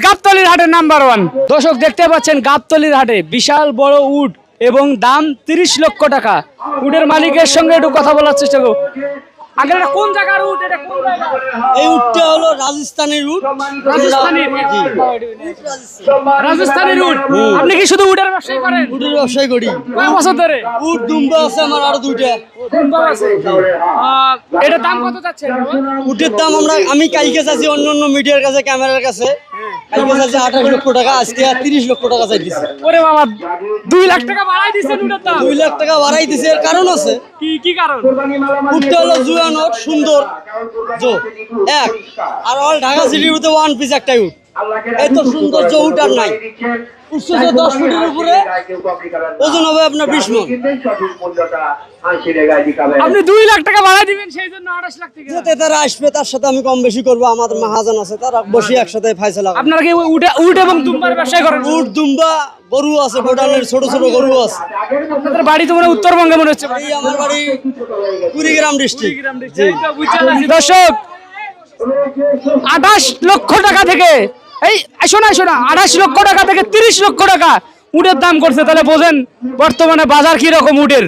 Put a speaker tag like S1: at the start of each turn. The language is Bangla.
S1: গাবতলীর হাটের নাম্বার 1। দর্শক দেখতে পাচ্ছেন গাবতলীর হাটে বিশাল বড় উট এবং দাম 30 লক্ষ টাকা। উটের মালিকের সঙ্গে একটু কথা বলার চেষ্টা করব। আগে এটা কোন জায়গার উট? এটা কোন জায়গা?
S2: এই উটটা হলো রাজস্থানের উট।
S1: রাজস্থানের রাজস্থানের উট। আপনি কি শুধু উটের ব্যবসায় করেন?
S2: উটের ব্যবসায় করি।
S1: কয় বছর ধরে?
S2: উট দুম্বা আছে আমার আরো দুইটা।
S1: দুম্বা আছে। এটার দাম কত যাচ্ছে?
S2: উটের দাম আমি কালকে চাইছি অন্য মিডিয়ার কাছে, ক্যামেরার কাছে কালকে চাইছি 28 লক্ষ টাকা, আজকে 30 লক্ষ টাকা চাইতেছে।
S1: ওরে বাবা, 2 লাখ টাকা বাড়াই দিছেন উটের দাম।
S2: 2 লাখ টাকা বাড়াই দিছে, এর কারণ আছে।
S1: কি কারণ?
S2: উটটা হলো জুয়ানোর সুন্দর জো এক, আর অল ঢাকা সিটির মধ্যে ওয়ান পিস একটাই উট। এত সৌন্দর্য উট আর নাই। উচ্চতা 10 ফুটের উপরে, ওজন হবে আপনার 20 মণ।
S1: আপনি 2 লাখ টাকা বাড়াই দিবেন সেই জন্য 28 লাখ টাকা।
S2: যেতে তারা আসবে, তার সাথে আমি কম বেশি করবো। আমাদের মাহাজন আছে, তারা বসে একসাথে ফাইসলা করবে।
S1: আপনারা কি উট এবং দুম্বার ব্যবসা করেন?
S2: উট দুম্বা গরু আছে, গোডাউনের ছোট ছোট গরু আছে।
S1: আপনাদের বাড়ি তো মনে হয় উত্তরবঙ্গে মনে হচ্ছে।
S2: এই আমার বাড়ি কুড়িগ্রাম ডিস্ট্রিক্ট।
S1: দর্শক 28 লক্ষ টাকা থেকে শোনা 28 লক্ষ টাকা থেকে 30 লক্ষ টাকা উটের দাম করছে। তাহলে বোঝেন বর্তমানে বাজার কি রকম উটের।